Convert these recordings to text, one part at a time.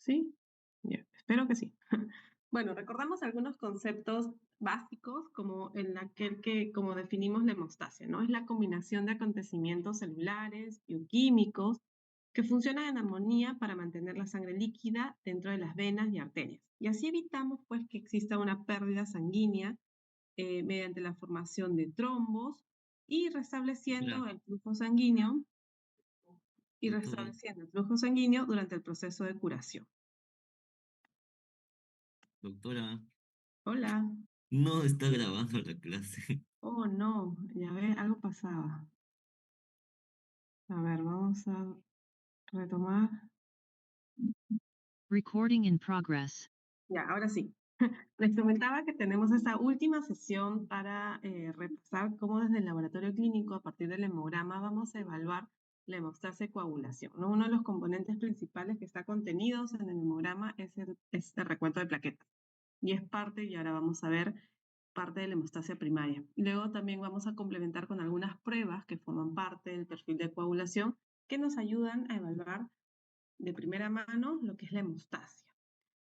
Sí, ya, espero que sí. Bueno, recordamos algunos conceptos básicos como en aquel que, como definimos la hemostasia, ¿no? Es la combinación de acontecimientos celulares, bioquímicos, que funcionan en armonía para mantener la sangre líquida dentro de las venas y arterias. Y así evitamos, pues, que exista una pérdida sanguínea mediante la formación de trombos y Doctora, restableciendo el flujo sanguíneo doctora, durante el proceso de curación. doctora, Hola. no está grabando la clase. Oh, no, ya ve, algo pasaba. A ver, vamos a retomar. Recording in progress. Ya, ahora sí. Les comentaba que tenemos esta última sesión para repasar cómo desde el laboratorio clínico, a partir del hemograma, vamos a evaluar la hemostasia y coagulación, ¿no? Uno de los componentes principales que está contenidos en el hemograma es el recuento de plaquetas. Y es parte, y ahora vamos a ver, parte de la hemostasia primaria. Luego también vamos a complementar con algunas pruebas que forman parte del perfil de coagulación que nos ayudan a evaluar de primera mano lo que es la hemostasia.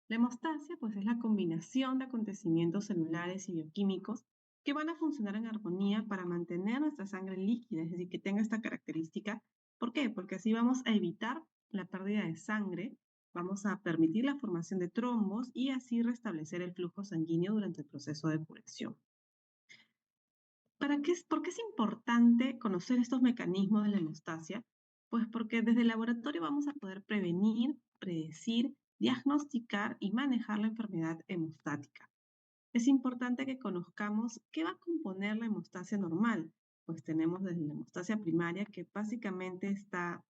La hemostasia, pues, es la combinación de acontecimientos celulares y bioquímicos que van a funcionar en armonía para mantener nuestra sangre líquida, es decir, que tenga esta característica. ¿Por qué? Porque así vamos a evitar la pérdida de sangre, vamos a permitir la formación de trombos y así restablecer el flujo sanguíneo durante el proceso de curación. ¿Por qué es importante conocer estos mecanismos de la hemostasia? Pues porque desde el laboratorio vamos a poder prevenir, predecir, diagnosticar y manejar la enfermedad hemostática. Es importante que conozcamos qué va a componer la hemostasia normal, pues tenemos desde la hemostasia primaria que básicamente está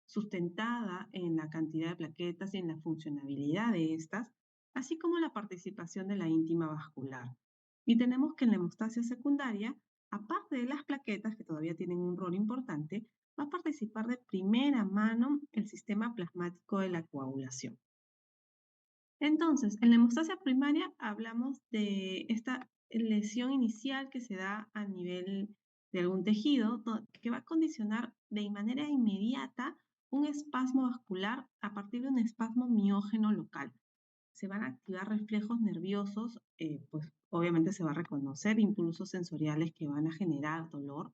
sustentada en la cantidad de plaquetas y en la funcionabilidad de estas, así como la participación de la íntima vascular. Y tenemos que en la hemostasia secundaria, aparte de las plaquetas, que todavía tienen un rol importante, va a participar de primera mano el sistema plasmático de la coagulación. Entonces, en la hemostasia primaria hablamos de esta lesión inicial que se da a nivel de algún tejido que va a condicionar de manera inmediata un espasmo vascular a partir de un espasmo miógeno local. Se van a activar reflejos nerviosos, pues obviamente se va a reconocer impulsos sensoriales que van a generar dolor,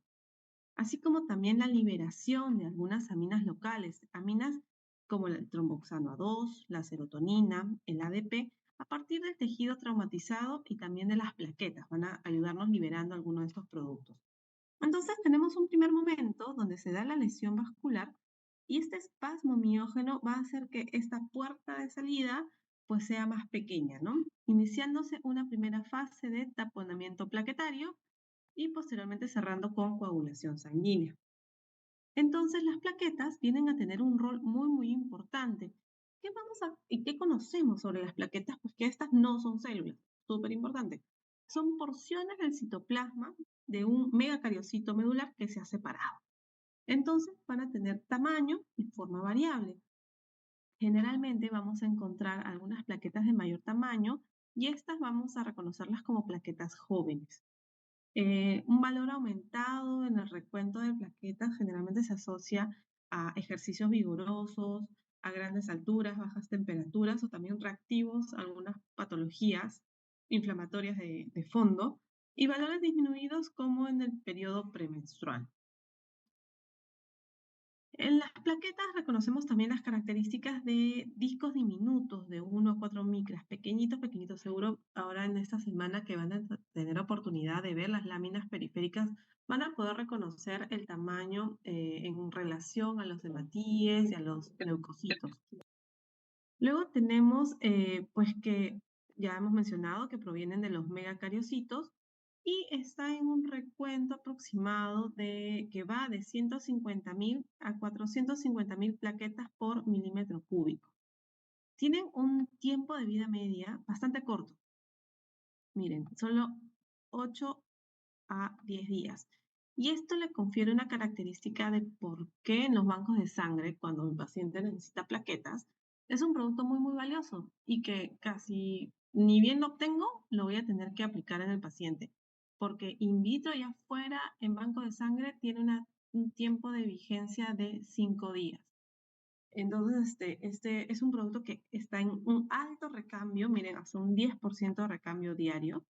así como también la liberación de algunas aminas locales, aminas como el tromboxano A2, la serotonina, el ADP, a partir del tejido traumatizado y también de las plaquetas. Van a ayudarnos liberando algunos de estos productos. Entonces tenemos un primer momento donde se da la lesión vascular y este espasmo miógeno va a hacer que esta puerta de salida pues sea más pequeña, ¿no? Iniciándose una primera fase de taponamiento plaquetario y posteriormente cerrando con coagulación sanguínea. Entonces las plaquetas vienen a tener un rol muy, muy importante. ¿Y qué conocemos sobre las plaquetas? Pues que estas no son células, súper importante. Son porciones del citoplasma de un megacariocito medular que se ha separado. Entonces van a tener tamaño y forma variable. Generalmente vamos a encontrar algunas plaquetas de mayor tamaño y estas vamos a reconocerlas como plaquetas jóvenes. Un valor aumentado en el recuento de plaquetas generalmente se asocia a ejercicios vigorosos, a grandes alturas, bajas temperaturas o también reactivos a algunas patologías inflamatorias de fondo y valores disminuidos como en el periodo premenstrual. En las plaquetas reconocemos también las características de discos diminutos de 1 a 4 micras, pequeñitos, pequeñitos. Seguro ahora en esta semana que van a tener oportunidad de ver las láminas periféricas, van a poder reconocer el tamaño en relación a los hematíes y a los leucocitos. Luego tenemos, pues que ya hemos mencionado que provienen de los megacariocitos y está en un recuento aproximado que va de 150.000 a 450.000 plaquetas por milímetro cúbico. Tienen un tiempo de vida media bastante corto. Miren, solo 8 a 10 días. Y esto le confiere una característica de por qué en los bancos de sangre, cuando el paciente necesita plaquetas, es un producto muy, muy valioso y que casi ni bien lo obtengo, lo voy a tener que aplicar en el paciente. Porque in vitro y afuera, en banco de sangre, tiene un tiempo de vigencia de 5 días. Entonces, este es un producto que está en un alto recambio, miren, hasta un 10% de recambio diario.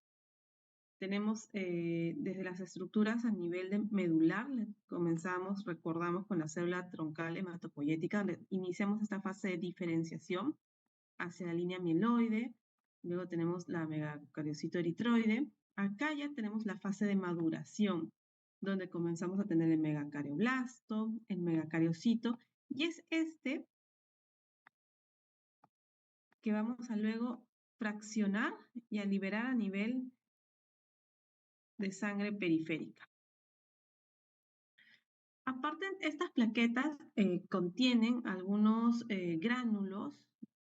Tenemos desde las estructuras a nivel de medular, comenzamos, recordamos, con la célula troncal hematopoyética, donde iniciamos esta fase de diferenciación hacia la línea mieloide, luego tenemos la megacariocito eritroide. Acá ya tenemos la fase de maduración, donde comenzamos a tener el megacarioplasto, el megacariocito, y es este que vamos a luego fraccionar y a liberar a nivel de sangre periférica. Aparte, estas plaquetas contienen algunos gránulos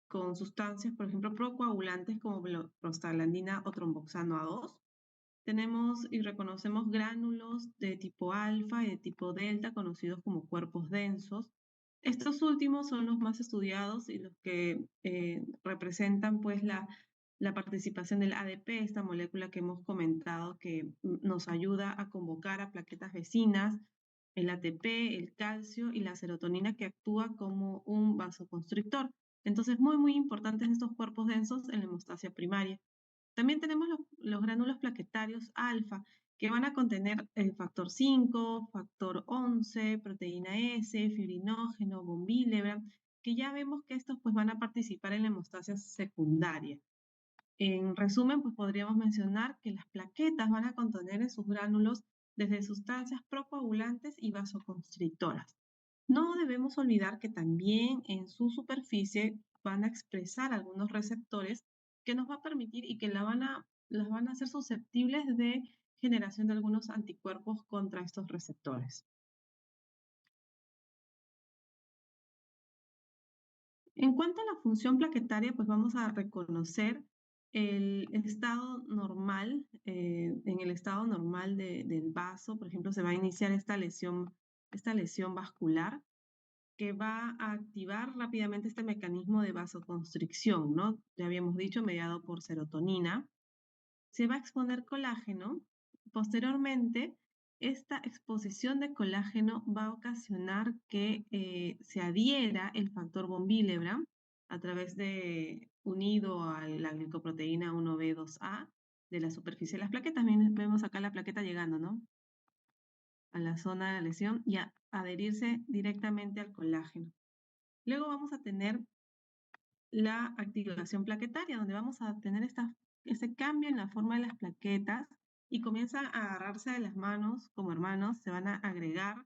con sustancias, por ejemplo, procoagulantes como prostaglandina o tromboxano A2. Tenemos y reconocemos gránulos de tipo alfa y de tipo delta, conocidos como cuerpos densos. Estos últimos son los más estudiados y los que representan pues la participación del ADP, esta molécula que hemos comentado que nos ayuda a convocar a plaquetas vecinas, el ATP, el calcio y la serotonina que actúa como un vasoconstrictor. Entonces, muy importantes estos cuerpos densos en la hemostasia primaria. También tenemos los gránulos plaquetarios alfa, que van a contener el factor 5, factor 11, proteína S, fibrinógeno, bombilebra, que ya vemos que estos pues, van a participar en la hemostasia secundaria. En resumen, pues podríamos mencionar que las plaquetas van a contener en sus gránulos desde sustancias procoagulantes y vasoconstrictoras. No debemos olvidar que también en su superficie van a expresar algunos receptores que nos va a permitir y que las van a hacer susceptibles de generación de algunos anticuerpos contra estos receptores. En cuanto a la función plaquetaria, pues vamos a reconocer el estado normal, en el estado normal del vaso, por ejemplo, se va a iniciar esta lesión vascular que va a activar rápidamente este mecanismo de vasoconstricción, ¿no? Ya habíamos dicho, mediado por serotonina. Se va a exponer colágeno. Posteriormente, esta exposición de colágeno va a ocasionar que se adhiera el factor von Willebrand a través de, unido a la glicoproteína 1B2A de la superficie de las plaquetas. Vemos acá la plaqueta llegando, ¿no? A la zona de la lesión y a adherirse directamente al colágeno. Luego vamos a tener la activación plaquetaria, donde vamos a tener ese cambio en la forma de las plaquetas y comienzan a agarrarse de las manos como hermanos, se van a agregar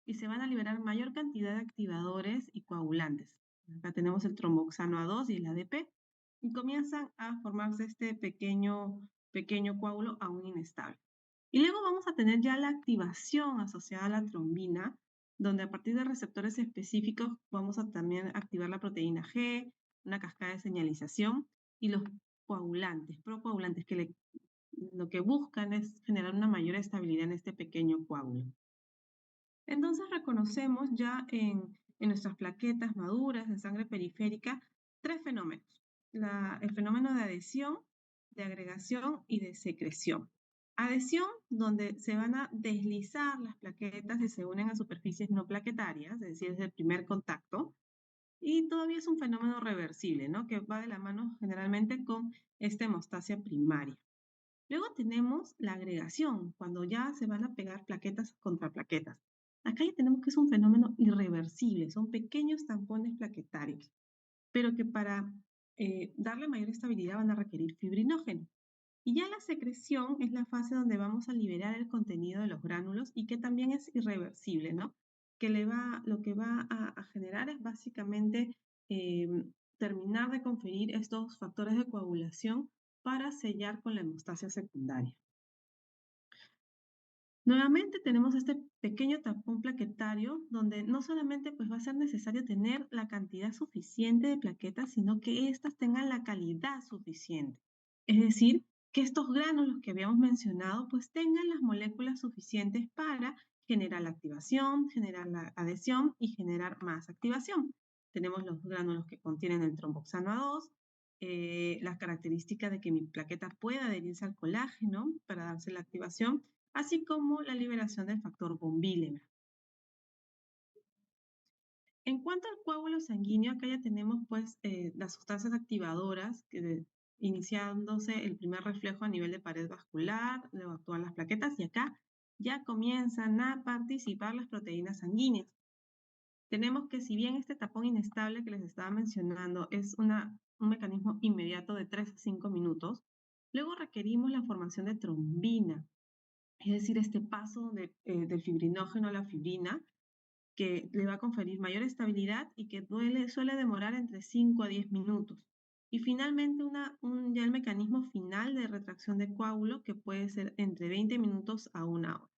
y se van a liberar mayor cantidad de activadores y coagulantes. Acá tenemos el tromboxano A2 y el ADP y comienzan a formarse este pequeño coágulo aún inestable. Y luego vamos a tener ya la activación asociada a la trombina, donde a partir de receptores específicos vamos a también activar la proteína G, una cascada de señalización y los coagulantes, procoagulantes, que lo que buscan es generar una mayor estabilidad en este pequeño coágulo. Entonces reconocemos ya en nuestras plaquetas maduras de sangre periférica tres fenómenos. El fenómeno de adhesión, de agregación y de secreción. Adhesión, donde se van a deslizar las plaquetas y se unen a superficies no plaquetarias, es decir, es el primer contacto. Y todavía es un fenómeno reversible, ¿no? Que va de la mano generalmente con esta hemostasia primaria. Luego tenemos la agregación, cuando ya se van a pegar plaquetas contra plaquetas. Acá ya tenemos que es un fenómeno irreversible, son pequeños tampones plaquetarios, pero que para darle mayor estabilidad van a requerir fibrinógeno. Y ya la secreción es la fase donde vamos a liberar el contenido de los gránulos y que también es irreversible, ¿no? Lo que va a generar es básicamente eh, terminar de conferir estos factores de coagulación para sellar con la hemostasia secundaria. Nuevamente tenemos este pequeño tapón plaquetario donde no solamente pues, va a ser necesario tener la cantidad suficiente de plaquetas, sino que éstas tengan la calidad suficiente. Es decir, que estos gránulos que habíamos mencionado pues tengan las moléculas suficientes para generar la activación, generar la adhesión y generar más activación. Tenemos los gránulos que contienen el tromboxano A2, las características de que mi plaqueta pueda adherirse al colágeno para darse la activación, así como la liberación del factor von Willebrand. En cuanto al coágulo sanguíneo, acá ya tenemos pues las sustancias activadoras iniciándose el primer reflejo a nivel de pared vascular, luego actúan las plaquetas y acá ya comienzan a participar las proteínas sanguíneas. Tenemos que si bien este tapón inestable que les estaba mencionando es un mecanismo inmediato de 3 a 5 minutos, luego requerimos la formación de trombina, es decir, este paso del fibrinógeno a la fibrina, que le va a conferir mayor estabilidad y que suele demorar entre 5 a 10 minutos. Y finalmente ya el mecanismo final de retracción de coágulo que puede ser entre 20 minutos a 1 hora.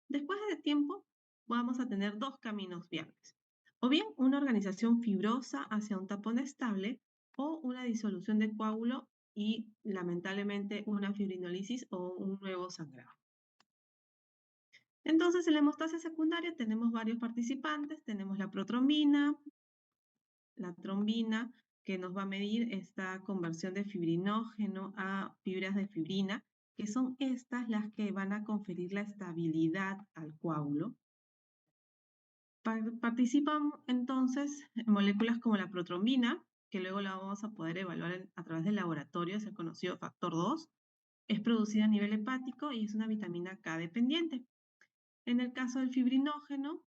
Después de tiempo vamos a tener dos caminos viables. O bien una organización fibrosa hacia un tapón estable o una disolución de coágulo y lamentablemente una fibrinolisis o un nuevo sangrado. Entonces, en la hemostasia secundaria tenemos varios participantes, tenemos la protrombina, la trombina, que nos va a medir esta conversión de fibrinógeno a fibras de fibrina, que son estas las que van a conferir la estabilidad al coágulo. Participan entonces moléculas como la protrombina, que luego la vamos a poder evaluar a través del laboratorio, es el conocido factor 2, es producida a nivel hepático y es una vitamina K dependiente. En el caso del fibrinógeno,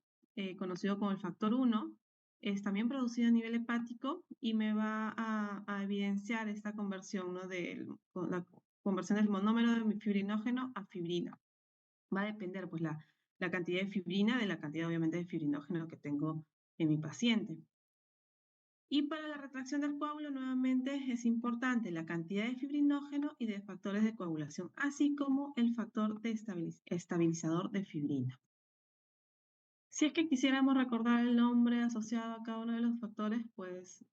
conocido como el factor 1, es también producido a nivel hepático y me va a evidenciar esta conversión, ¿no? La conversión del monómero de mi fibrinógeno a fibrina. Va a depender pues la cantidad de fibrina de la cantidad obviamente de fibrinógeno que tengo en mi paciente. Y para la retracción del coágulo nuevamente es importante la cantidad de fibrinógeno y de factores de coagulación, así como el factor de estabilizador de fibrina. Si es que quisiéramos recordar el nombre asociado a cada uno de los factores, pues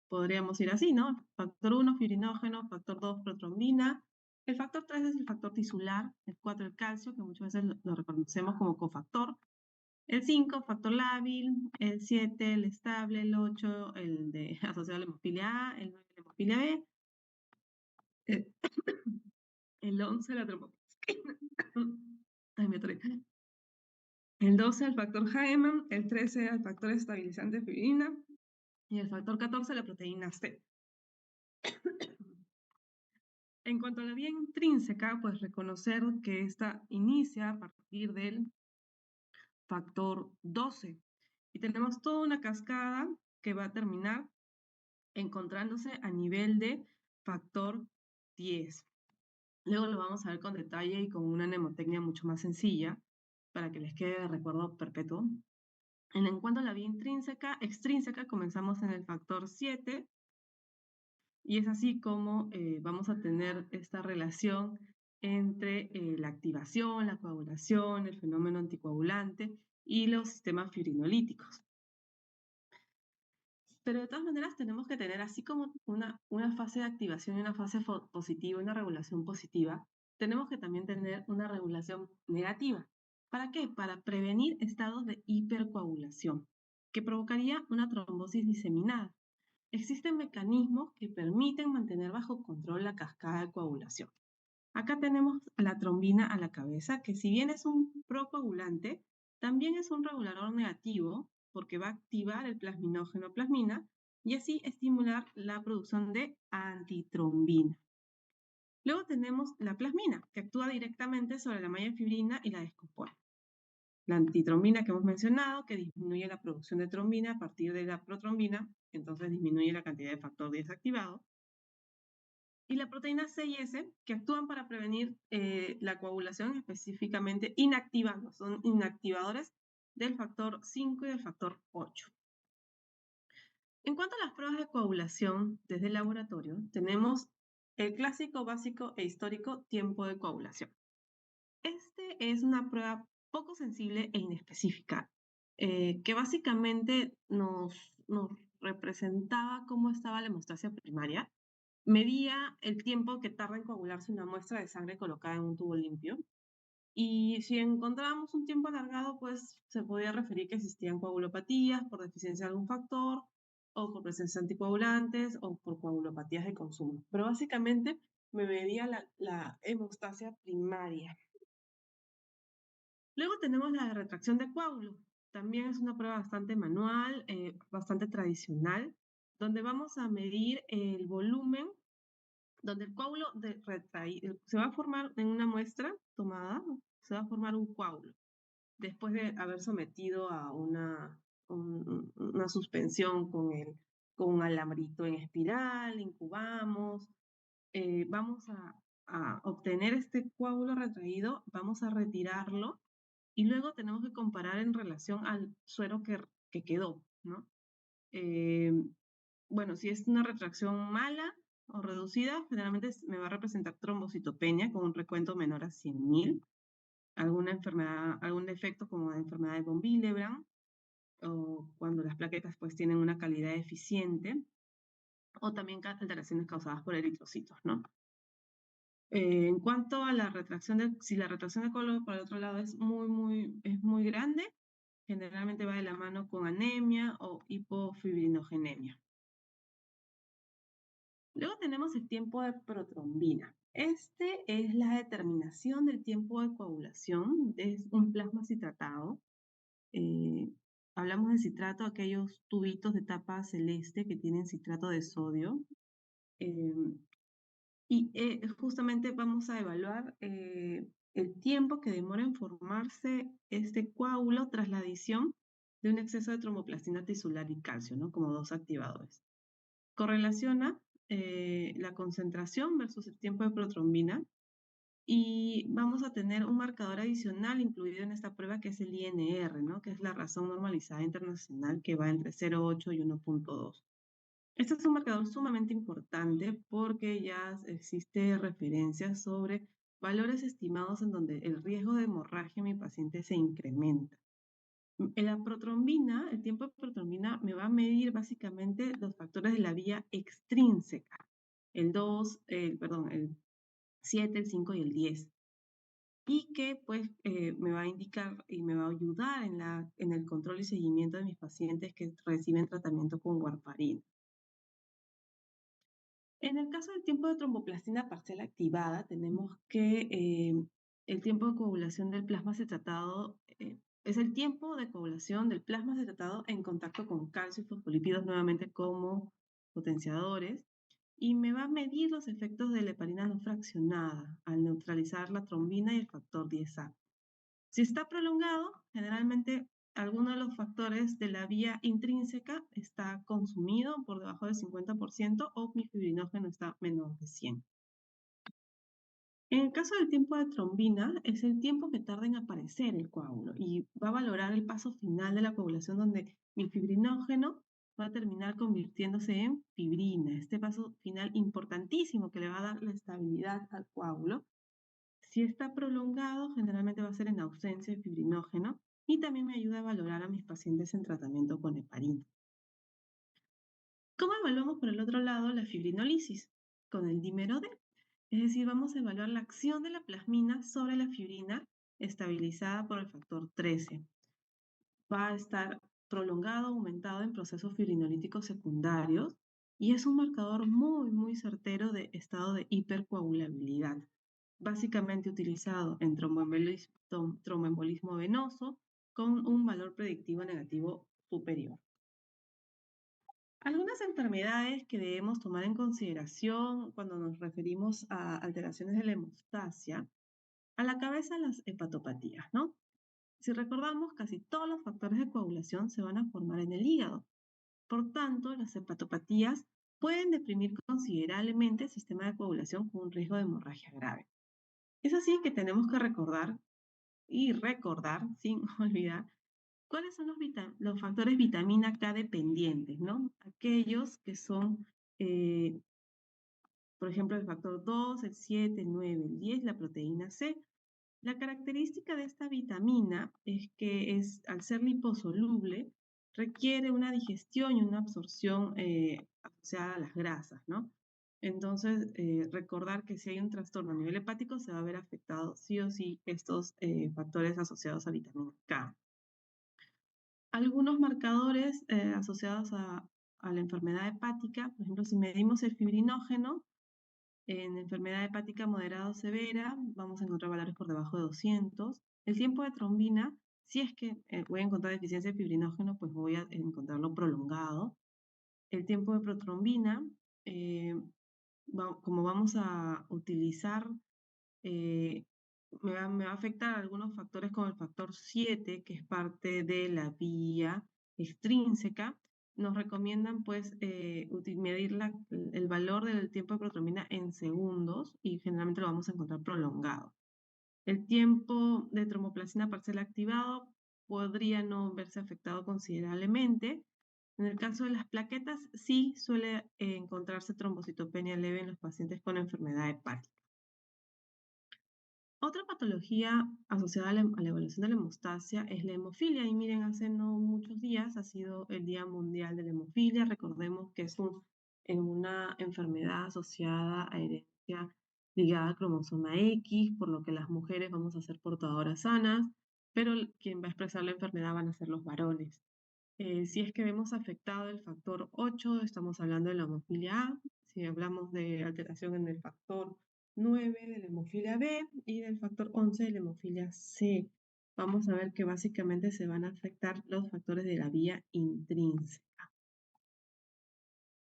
podríamos ir así, ¿no? Factor 1, fibrinógeno, factor 2, protrombina. El factor 3 es el factor tisular, el 4, el calcio, que muchas veces lo reconocemos como cofactor. El 5, factor lábil, el 7, el estable, el 8, el de asociado a la hemofilia A, el 9, la hemofilia B, el, el 11, la trombofosquina. Ay, me atoré. El 12 el factor Haemann, el 13 el factor estabilizante de fibrina y el factor 14 la proteína C. En cuanto a la vía intrínseca, pues reconocer que esta inicia a partir del factor 12 y tenemos toda una cascada que va a terminar encontrándose a nivel de factor 10. Luego lo vamos a ver con detalle y con una mnemotecnia mucho más sencilla para que les quede de recuerdo perpetuo. En cuanto a la vía extrínseca, comenzamos en el factor 7 y es así como vamos a tener esta relación entre la activación, la coagulación, el fenómeno anticoagulante y los sistemas fibrinolíticos. Pero de todas maneras tenemos que tener así como una fase de activación y una fase positiva, una regulación positiva, tenemos que también tener una regulación negativa. ¿Para qué? Para prevenir estados de hipercoagulación, que provocaría una trombosis diseminada. Existen mecanismos que permiten mantener bajo control la cascada de coagulación. Acá tenemos la trombina a la cabeza, que si bien es un procoagulante, también es un regulador negativo, porque va a activar el plasminógeno plasmina y así estimular la producción de antitrombina. Luego tenemos la plasmina, que actúa directamente sobre la malla fibrina y la descompone. La antitrombina que hemos mencionado, que disminuye la producción de trombina a partir de la protrombina, entonces disminuye la cantidad de factor 10 activado. Y la proteína C y S, que actúan para prevenir la coagulación, específicamente inactivando, son inactivadores del factor 5 y del factor 8. En cuanto a las pruebas de coagulación desde el laboratorio, tenemos el clásico, básico e histórico tiempo de coagulación. Este es una prueba poco sensible e inespecífica, que básicamente nos representaba cómo estaba la hemostasia primaria. Medía el tiempo que tarda en coagularse una muestra de sangre colocada en un tubo limpio. Y si encontrábamos un tiempo alargado, pues se podía referir que existían coagulopatías por deficiencia de algún factor, o por presencia de anticoagulantes, o por coagulopatías de consumo. Pero básicamente me medía la hemostasia primaria. Luego tenemos la retracción de coágulo. También es una prueba bastante manual, bastante tradicional, donde vamos a medir el volumen, donde el coágulo se va a formar en una muestra tomada, se va a formar un coágulo después de haber sometido a una suspensión con un alambrito en espiral, incubamos, vamos a obtener este coágulo retraído, vamos a retirarlo y luego tenemos que comparar en relación al suero que quedó, ¿no? Eh, bueno, si es una retracción mala o reducida, generalmente me va a representar trombocitopenia con un recuento menor a 100.000, alguna enfermedad, algún defecto como la enfermedad de von Willebrand, o cuando las plaquetas pues tienen una calidad deficiente, o también alteraciones causadas por eritrocitos, ¿no? En cuanto a la retracción si la retracción de colon por el otro lado es muy grande, generalmente va de la mano con anemia o hipofibrinogenemia. Luego tenemos el tiempo de protrombina. Este es la determinación del tiempo de coagulación. Es un plasma citratado. Eh, hablamos de citrato, aquellos tubitos de tapa celeste que tienen citrato de sodio. Eh, justamente vamos a evaluar el tiempo que demora en formarse este coágulo tras la adición de un exceso de tromboplastina tisular y calcio, ¿no? Como dos activadores. Correlaciona la concentración versus el tiempo de protrombina y vamos a tener un marcador adicional incluido en esta prueba que es el INR, ¿no? Que es la razón normalizada internacional que va entre 0,8 y 1,2. Este es un marcador sumamente importante porque ya existe referencia sobre valores estimados en donde el riesgo de hemorragia en mi paciente se incrementa. La protrombina, el tiempo de protrombina me va a medir básicamente los factores de la vía extrínseca, el 2, el 7, el 5 y el 10, y que pues me va a indicar y me va a ayudar en el control y seguimiento de mis pacientes que reciben tratamiento con warfarina. En el caso del tiempo de tromboplastina parcial activada, tenemos que el tiempo de coagulación del plasma acetratado es el tiempo de coagulación del plasma acetratado en contacto con calcio y fosfolípidos nuevamente como potenciadores y me va a medir los efectos de la heparina no fraccionada al neutralizar la trombina y el factor 10A. Si está prolongado, generalmente alguno de los factores de la vía intrínseca está consumido por debajo del 50% o mi fibrinógeno está menor de 100. En el caso del tiempo de trombina, es el tiempo que tarda en aparecer el coágulo y va a valorar el paso final de la coagulación donde mi fibrinógeno va a terminar convirtiéndose en fibrina. Este paso final importantísimo que le va a dar la estabilidad al coágulo. Si está prolongado, generalmente va a ser en ausencia de fibrinógeno y también me ayuda a valorar a mis pacientes en tratamiento con heparina. ¿Cómo evaluamos por el otro lado la fibrinolisis? Con el dímero D. Es decir, vamos a evaluar la acción de la plasmina sobre la fibrina estabilizada por el factor 13. Va a estar prolongado, aumentado en procesos fibrinolíticos secundarios y es un marcador muy certero de estado de hipercoagulabilidad, básicamente utilizado en tromboembolismo venoso con un valor predictivo negativo superior. Algunas enfermedades que debemos tomar en consideración cuando nos referimos a alteraciones de la hemostasia, a la cabeza las hepatopatías, ¿no? Si recordamos, casi todos los factores de coagulación se van a formar en el hígado. Por tanto, las hepatopatías pueden deprimir considerablemente el sistema de coagulación con un riesgo de hemorragia grave. Es así que tenemos que recordar y recordar, sin olvidar, cuáles son los factores vitamina K dependientes, ¿no? Aquellos que son, por ejemplo, el factor 2, el 7, el 9, el 10, la proteína C. La característica de esta vitamina es que al ser liposoluble, requiere una digestión y una absorción asociada a las grasas, ¿no? Entonces, recordar que si hay un trastorno a nivel hepático, se va a ver afectado sí o sí estos factores asociados a vitamina K. Algunos marcadores asociados a la enfermedad hepática, por ejemplo, si medimos el fibrinógeno, en enfermedad hepática moderada o severa, vamos a encontrar valores por debajo de 200. El tiempo de trombina, Si es que voy a encontrar deficiencia de fibrinógeno, pues voy a encontrarlo prolongado. El tiempo de protrombina, eh, como vamos a utilizar, eh, me va a afectar algunos factores como el factor 7, que es parte de la vía extrínseca. Nos recomiendan pues medir el valor del tiempo de protrombina en segundos y generalmente lo vamos a encontrar prolongado. El tiempo de tromboplastina parcial activado podría no verse afectado considerablemente. En el caso de las plaquetas, sí suele encontrarse trombocitopenia leve en los pacientes con enfermedad hepática. Otra patología asociada a la evaluación de la hemostasia es la hemofilia. Y miren, hace no muchos días ha sido el Día Mundial de la Hemofilia. Recordemos que es una enfermedad asociada a herencia ligada al cromosoma X, por lo que las mujeres vamos a ser portadoras sanas, pero quien va a expresar la enfermedad van a ser los varones. Si es que vemos afectado el factor 8, estamos hablando de la hemofilia A. Si hablamos de alteración en el factor 9 de la hemofilia B y del factor 11 de la hemofilia C, vamos a ver que básicamente se van a afectar los factores de la vía intrínseca.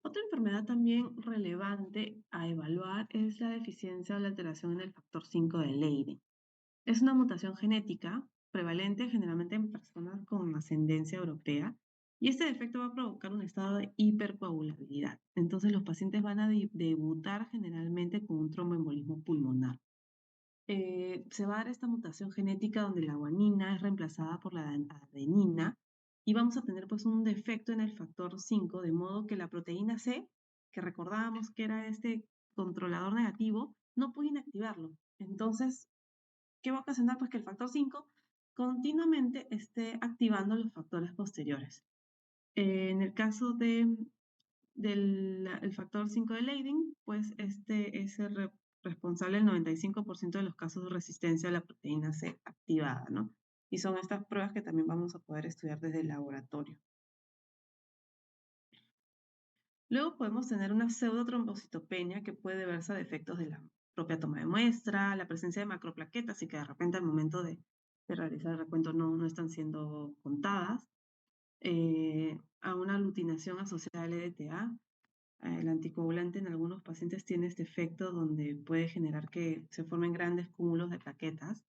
Otra enfermedad también relevante a evaluar es la deficiencia o la alteración en el factor 5 de Leiden. Es una mutación genética prevalente generalmente en personas con ascendencia europea y este defecto va a provocar un estado de hipercoagulabilidad. Entonces los pacientes van a debutar generalmente con un tromboembolismo pulmonar. Se va a dar esta mutación genética donde la guanina es reemplazada por la adenina y vamos a tener pues un defecto en el factor 5, de modo que la proteína C, que recordábamos que era este controlador negativo, no puede inactivarlo. Entonces, ¿qué va a ocasionar? Pues que el factor 5 continuamente esté activando los factores posteriores. En el caso del el factor 5 de Leiden, pues este es el responsable del 95% de los casos de resistencia a la proteína C activada, ¿no? Y son estas pruebas que también vamos a poder estudiar desde el laboratorio. Luego podemos tener una pseudotrombocitopenia que puede deberse a defectos de la propia toma de muestra, la presencia de macroplaquetas y que de repente al momento de realizar el recuento no están siendo contadas, a una aglutinación asociada al EDTA. El anticoagulante en algunos pacientes tiene este efecto donde puede generar que se formen grandes cúmulos de plaquetas.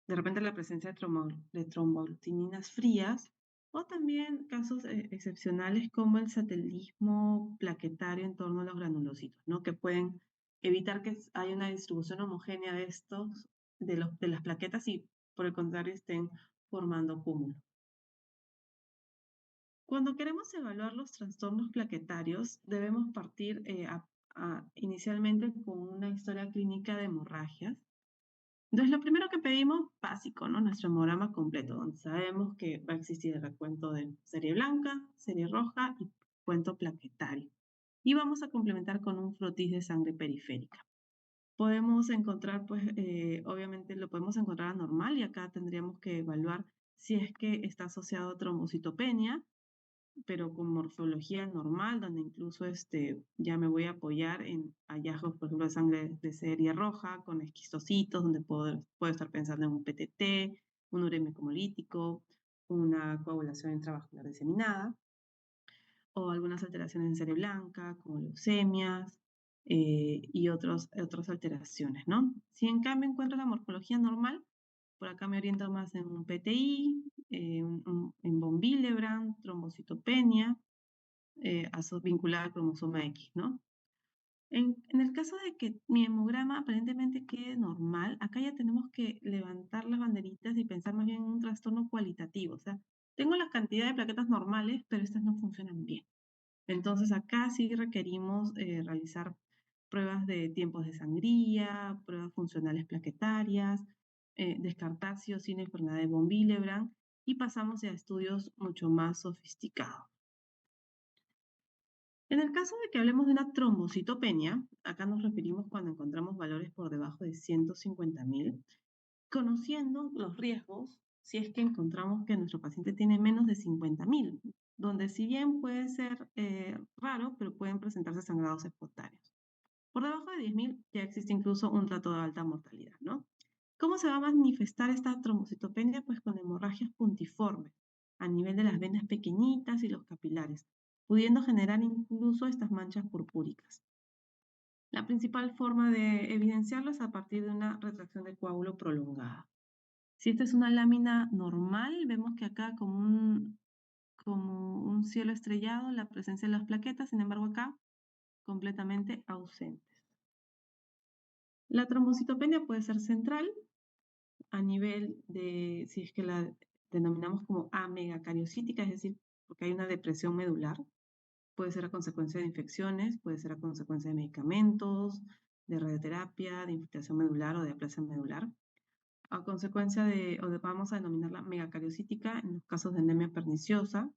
De repente la presencia de tromboglutininas frías o también casos excepcionales como el satelismo plaquetario en torno a los granulocitos, ¿no? Que pueden evitar que haya una distribución homogénea de de las plaquetas y por el contrario estén formando cúmulos. Cuando queremos evaluar los trastornos plaquetarios, debemos partir inicialmente con una historia clínica de hemorragias. Entonces, lo primero que pedimos, básico, ¿no? Nuestro hemograma completo, donde sabemos que va a existir el recuento de serie blanca, serie roja y cuento plaquetario. Y vamos a complementar con un frotis de sangre periférica. Podemos encontrar, pues, obviamente lo podemos encontrar anormal y acá tendríamos que evaluar si es que está asociado a trombocitopenia, pero con morfología normal, donde incluso ya me voy a apoyar en hallazgos, por ejemplo, de sangre de serie roja, con esquistocitos, donde puedo estar pensando en un PTT, un urémico hemolítico, una coagulación intravascular diseminada, o algunas alteraciones en serie blanca, como leucemias, y otras alteraciones, ¿no? Si en cambio encuentro la morfología normal, por acá me oriento más en un PTI, en von Willebrand, trombocitopenia, vinculada al cromosoma X, ¿no? En el caso de que mi hemograma aparentemente quede normal, acá ya tenemos que levantar las banderitas y pensar más bien en un trastorno cualitativo. O sea, tengo la cantidad de plaquetas normales, pero estas no funcionan bien. Entonces acá sí requerimos realizar pruebas de tiempos de sangría, pruebas funcionales plaquetarias, descartar sí o sí la enfermedad de von Willebrand y pasamos a estudios mucho más sofisticados. En el caso de que hablemos de una trombocitopenia, acá nos referimos cuando encontramos valores por debajo de 150.000, conociendo los riesgos si es que encontramos que nuestro paciente tiene menos de 50.000, donde si bien puede ser raro, pero pueden presentarse sangrados espontáneos. Por debajo de 10.000 ya existe incluso un trato de alta mortalidad, ¿no? ¿Cómo se va a manifestar esta trombocitopenia? Pues con hemorragias puntiformes a nivel de las venas pequeñitas y los capilares, pudiendo generar incluso estas manchas purpúricas. La principal forma de evidenciarlo es a partir de una retracción del coágulo prolongada. Si esta es una lámina normal, vemos que acá como un cielo estrellado, la presencia de las plaquetas, sin embargo acá completamente ausentes. La trombocitopenia puede ser central a nivel de, si es que la denominamos como amegacariocítica, es decir, porque hay una depresión medular, puede ser a consecuencia de infecciones, puede ser a consecuencia de medicamentos, de radioterapia, de infiltración medular o de aplasia medular, a consecuencia vamos a denominarla megacariocítica en los casos de anemia perniciosa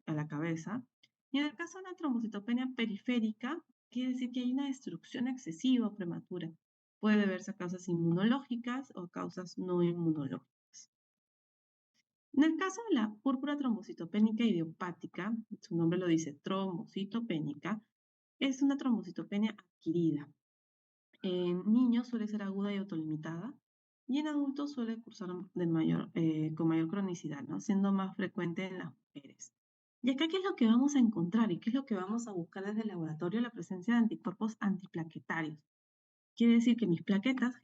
a la cabeza. Y en el caso de la trombocitopenia periférica, quiere decir que hay una destrucción excesiva o prematura. Puede deberse a causas inmunológicas o causas no inmunológicas. En el caso de la púrpura trombocitopénica idiopática, su nombre lo dice, trombocitopénica, es una trombocitopenia adquirida. En niños suele ser aguda y autolimitada, y en adultos suele cursar con mayor cronicidad, ¿no? Siendo más frecuente en las mujeres. Y acá, ¿qué es lo que vamos a encontrar y qué es lo que vamos a buscar desde el laboratorio? La presencia de anticuerpos antiplaquetarios. Quiere decir que mis plaquetas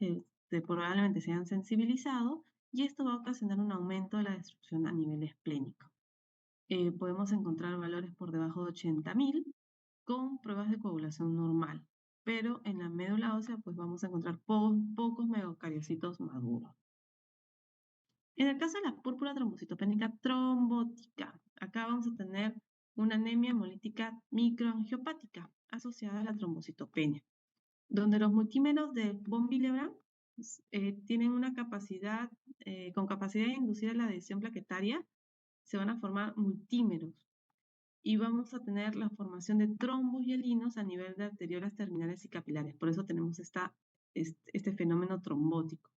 probablemente se han sensibilizado y esto va a ocasionar un aumento de la destrucción a nivel esplénico. Podemos encontrar valores por debajo de 80.000 con pruebas de coagulación normal, pero en la médula ósea pues vamos a encontrar pocos megacariocitos maduros. En el caso de la púrpura trombocitopénica trombótica, acá vamos a tener una anemia hemolítica microangiopática asociada a la trombocitopenia, donde los multímeros de von Willebrand tienen una capacidad, con capacidad de inducir a la adhesión plaquetaria, se van a formar multímeros y vamos a tener la formación de trombos hialinos a nivel de arteriolas terminales y capilares. Por eso tenemos este fenómeno trombótico.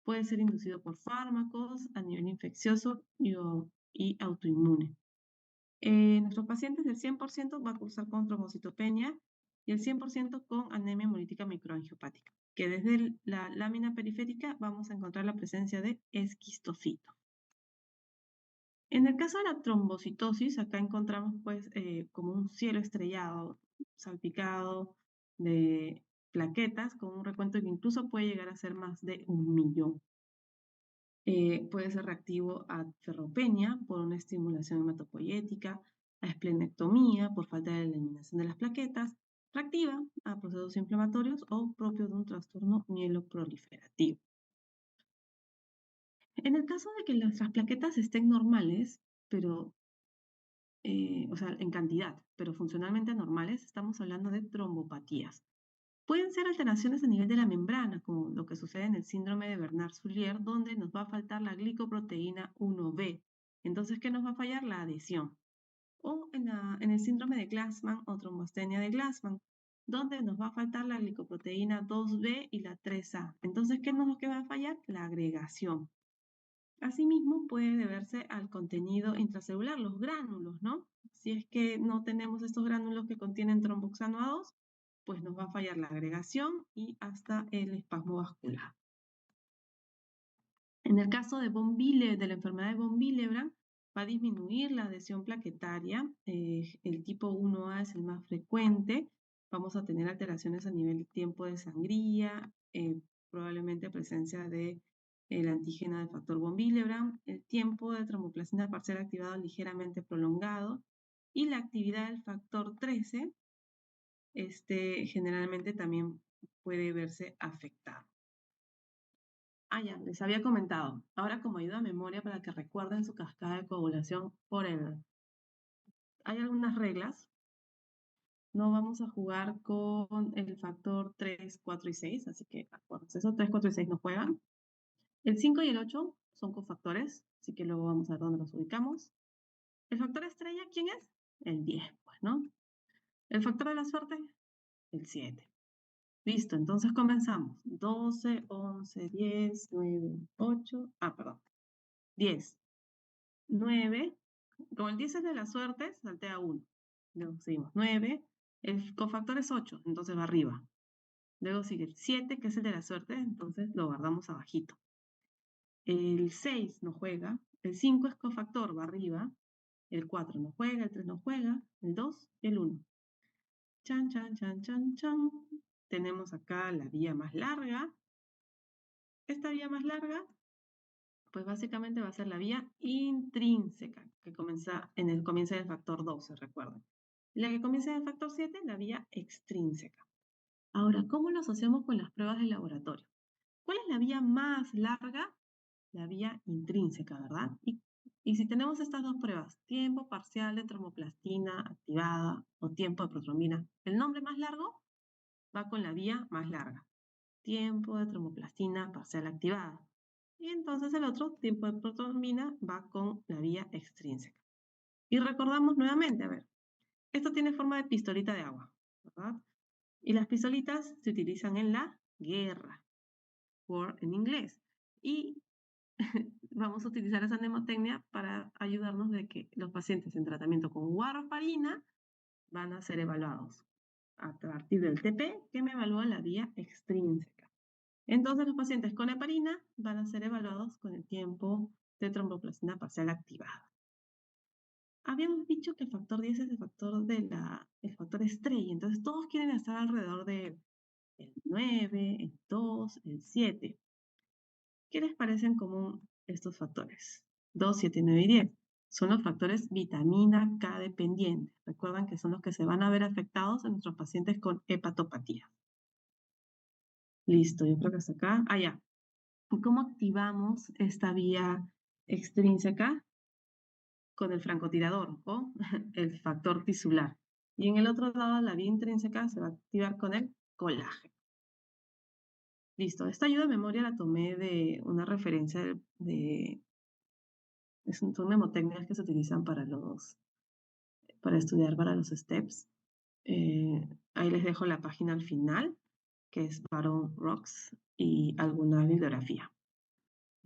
Puede ser inducido por fármacos a nivel infeccioso y autoinmune. Nuestros pacientes, el 100% va a cursar con trombocitopenia y el 100% con anemia hemolítica microangiopática, que desde la lámina periférica vamos a encontrar la presencia de esquistocito. En el caso de la trombocitosis, acá encontramos pues como un cielo estrellado, salpicado de plaquetas, con un recuento que incluso puede llegar a ser más de 1.000.000. Puede ser reactivo a ferropenia por una estimulación hematopoyética, a esplenectomía por falta de eliminación de las plaquetas, reactiva a procesos inflamatorios o propio de un trastorno mieloproliferativo. En el caso de que nuestras plaquetas estén normales, pero o sea, en cantidad, pero funcionalmente normales, estamos hablando de trombopatías. Pueden ser alteraciones a nivel de la membrana, como lo que sucede en el síndrome de Bernard-Soulier, donde nos va a faltar la glicoproteína 1B. Entonces, ¿qué nos va a fallar? La adhesión. O en el síndrome de Glassman o trombostenia de Glassman, donde nos va a faltar la glicoproteína 2B y la 3A. Entonces, ¿qué es lo que va a fallar? La agregación. Asimismo, puede deberse al contenido intracelular, los gránulos, ¿no? Si es que no tenemos estos gránulos que contienen tromboxano A2, pues nos va a fallar la agregación y hasta el espasmo vascular. En el caso de de la enfermedad de von Willebrand, va a disminuir la adhesión plaquetaria. El tipo 1A es el más frecuente. Vamos a tener alteraciones a nivel de tiempo de sangría, probablemente presencia de el antígeno del factor von Willebrand, el tiempo de tromboplastina parcial activado ligeramente prolongado y la actividad del factor 13 generalmente también puede verse afectado. Ya, les había comentado. Ahora como ayuda a memoria para que recuerden su cascada de coagulación por edad. Hay algunas reglas. No vamos a jugar con el factor 3, 4 y 6, así que acuérdense, esos 3, 4 y 6 no juegan. El 5 y el 8 son cofactores, así que luego vamos a ver dónde los ubicamos. El factor estrella, ¿quién es? El 10, pues, ¿no? El factor de la suerte, el 7. Listo, entonces comenzamos. 12, 11, 10, 9, 8, perdón. 10, 9, como el 10 es de la suerte, saltea 1. Luego seguimos. 9, el cofactor es 8, entonces va arriba. Luego sigue el 7, que es el de la suerte, entonces lo guardamos abajito. El 6 no juega, el 5 es cofactor, va arriba, el 4 no juega, el 3 no juega, el 2 y el 1. Chan, chan, chan, chan, chan. Tenemos acá la vía más larga. Esta vía más larga, pues básicamente va a ser la vía intrínseca, que comienza en el factor 12, recuerden. La que comienza en el factor 7, la vía extrínseca. Ahora, ¿cómo lo asociamos con las pruebas de laboratorio? ¿Cuál es la vía más larga? La vía intrínseca, ¿verdad? Y si tenemos estas dos pruebas, tiempo parcial de tromboplastina activada o tiempo de protrombina, el nombre más largo va con la vía más larga, tiempo de tromboplastina parcial activada. Y entonces el otro, tiempo de protrombina, va con la vía extrínseca. Y recordamos nuevamente, a ver, esto tiene forma de pistolita de agua, ¿verdad? Y las pistolitas se utilizan en la guerra, war en inglés. Y vamos a utilizar esa mnemotecnia para ayudarnos de que los pacientes en tratamiento con warfarina van a ser evaluados a partir del TP que me evalúa la vía extrínseca. Entonces los pacientes con heparina van a ser evaluados con el tiempo de tromboplastina parcial activada. Habíamos dicho que el factor 10 es el factor estrella, entonces todos quieren estar alrededor de el 9, el 2, el 7. ¿Qué les parecen común estos factores? 2, 7, 9 y 10. Son los factores vitamina K dependientes. Recuerdan que son los que se van a ver afectados en nuestros pacientes con hepatopatía. Listo, yo creo que hasta acá. Ah, ya. ¿Y cómo activamos esta vía extrínseca? Con el francotirador o el factor tisular. Y en el otro lado, la vía intrínseca se va a activar con el colágeno. Listo, esta ayuda de memoria la tomé de una referencia son mnemotecnias que se utilizan para estudiar para los STEPS. Ahí les dejo la página al final, que es Baron Rocks y alguna bibliografía.